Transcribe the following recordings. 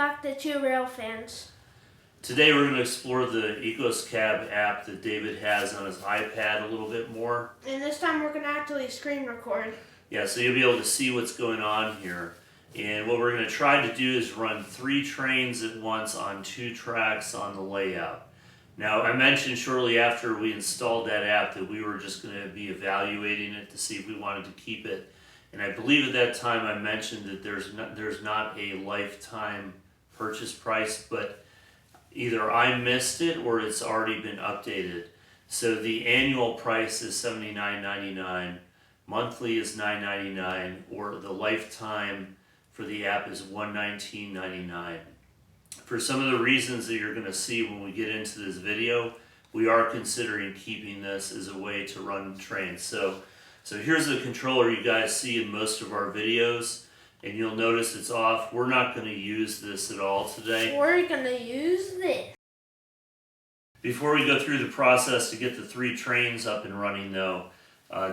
back to Two Rail Fans. Today we're going to explore the ECoS Cab app that David has on his iPad a little bit more. And this time we're going to actually screen record. Yeah, so you'll be able to see what's going on here. And what we're going to try to do is run 3 trains at once on 2 tracks on the layout. Now, I mentioned shortly after we installed that app that we were just going to be evaluating it to see if we wanted to keep it. And I believe at that time I mentioned that there's not a lifetime purchase price, but either I missed it or it's already been updated. So the annual price is $79.99, monthly is $9.99, or the lifetime for the app is $119.99. For some of the reasons that you're going to see when we get into this video, we are considering keeping this as a way to run trains. So here's the controller you guys see in most of our videos, and you'll notice it's off. We're not going to use this at all today. We're going to use this. Before we go through the process to get the 3 trains up and running though,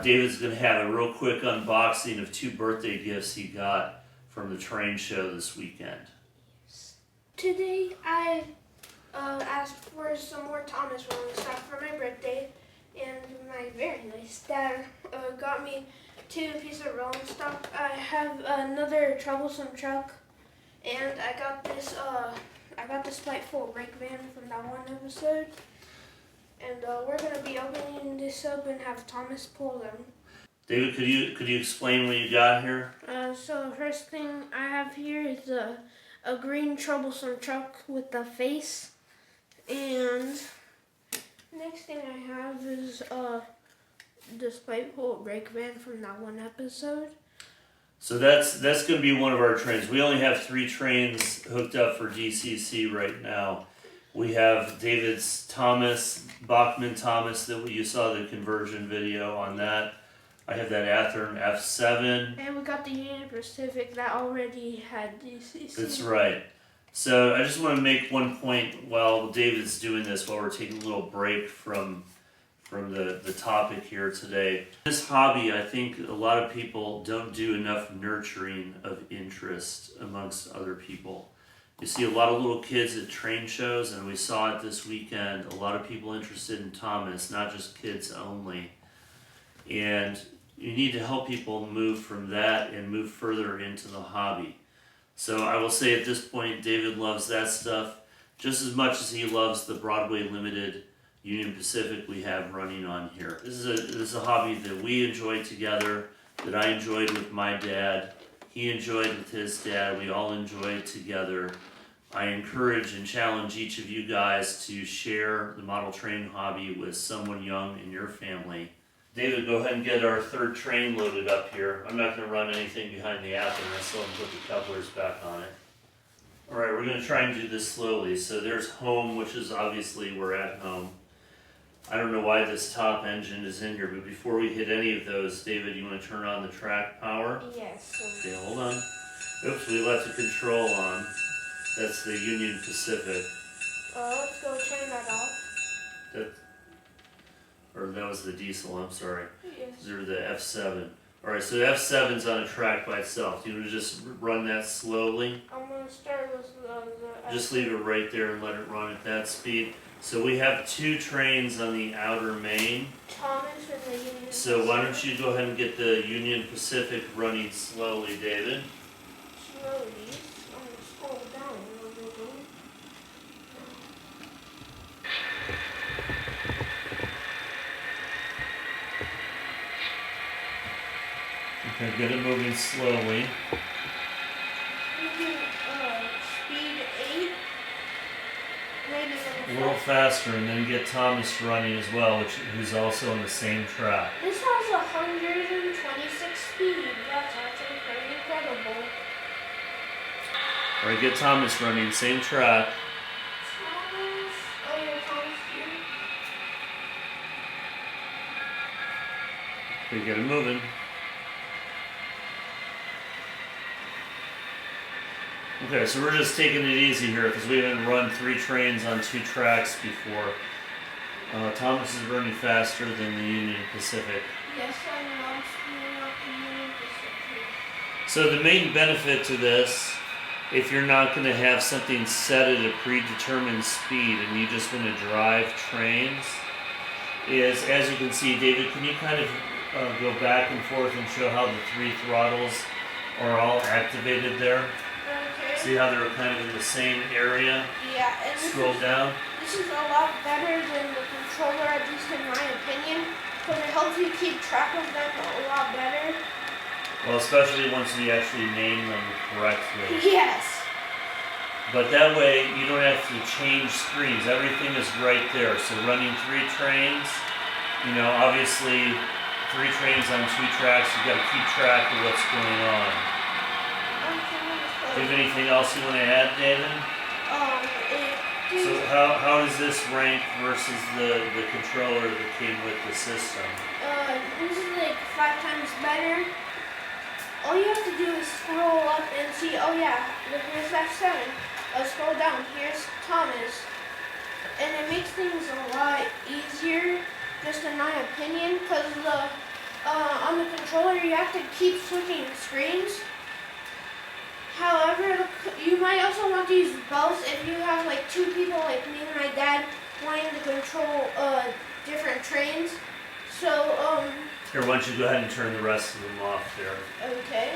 David's going to have a real quick unboxing of 2 birthday gifts he got from the train show this weekend. Today I asked for some more Thomas rolling stock for my birthday, and my very nice dad got me 2 pieces of rolling stock. I have another troublesome truck, and I got this spiteful brake van from that one episode. And we're gonna be opening this up and have Thomas pull them. David, could you explain what you got here? So the first thing I have here is a green troublesome truck with the face, and next thing I have is the spiteful brake van from that one episode. So that's going to be one of our trains. We only have 3 trains hooked up for DCC right now. We have David's Bachman Thomas that you saw the conversion video on that. I have that Athearn F7. And we got the Union Pacific that already had DCC. That's right. So I just want to make one point while David's doing this, while we're taking a little break from the topic here today. This hobby, I think a lot of people don't do enough nurturing of interest amongst other people. You see a lot of little kids at train shows, and we saw it this weekend, a lot of people interested in Thomas, not just kids only. And you need to help people move from that and move further into the hobby. So I will say at this point, David loves that stuff just as much as he loves the Broadway Limited Union Pacific we have running on here. This is a hobby that we enjoy together, that I enjoyed with my dad. He enjoyed with his dad. We all enjoy it together. I encourage and challenge each of you guys to share the model train hobby with someone young in your family. David, go ahead and get our 3rd train loaded up here. I'm not going to run anything behind the app, and I still haven't put the couplers back on it. Alright, we're going to try and do this slowly. So there's home, which is obviously we're at home. I don't know why this top engine is in here, but before we hit any of those, David, you want to turn on the track power? Yes. Okay, hold on. Oops, we left the control on. That's the Union Pacific. Let's go turn that off. That was the diesel, I'm sorry. Yes. They're the F7. Alright, so the F7's on a track by itself. Do you want to just run that slowly? I'm going to start with the Just leave it right there and let it run at that speed. So we have 2 trains on the outer main. Thomas and the Union So why don't you go ahead and get the Union Pacific running slowly, David? Slowly. I'm going to scroll down a little bit. Okay, get it moving slowly. We can speed 8. Maybe A little faster, and then get Thomas running as well, who's also on the same track. This has 126 speed. That's actually pretty incredible. Alright, get Thomas running, same track. Thomas. Oh, yeah, Thomas here. Okay, get it moving. Okay, so we're just taking it easy here because we haven't run 3 trains on 2 tracks before. Thomas is running faster than the Union Pacific. Yes, I know. I'm speeding up the Union Pacific. So the main benefit to this if you're not going to have something set at a predetermined speed and you just want to drive trains, is, as you can see, David, can you kind of go back and forth and show how the 3 throttles are all activated there? Okay. See how they're kind of in the same area? Yeah, and Scroll down. this is a lot better than the controller, at least in my opinion, because it helps you keep track of them a lot better. Well, especially once you actually name them correctly. Yes. But that way, you don't have to change screens. Everything is right there. So running 3 trains, you know, obviously 3 trains on 2 tracks, you've got to keep track of what's going on. Do you have anything else you want to add, David? So how does this rank versus the controller that came with the system? This is like 5 times better. All you have to do is scroll up and see, oh yeah, here's F7. Scroll down, here's Thomas. And it makes things a lot easier, just in my opinion, because on the controller you have to keep switching screens. However, you might also want to use both if you have like 2 people like me and my dad wanting to control different trains. So, Here, why don't you go ahead and turn the rest of them off there. okay.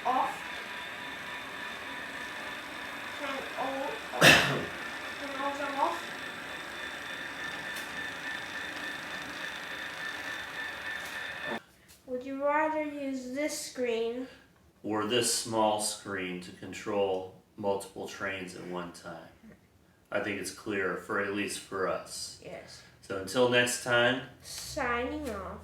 Off. Turn all of them off. Would you rather use this screen? Or this small screen to control multiple trains at one time? I think it's clear, for at least for us. Yes. So until next time. Signing off.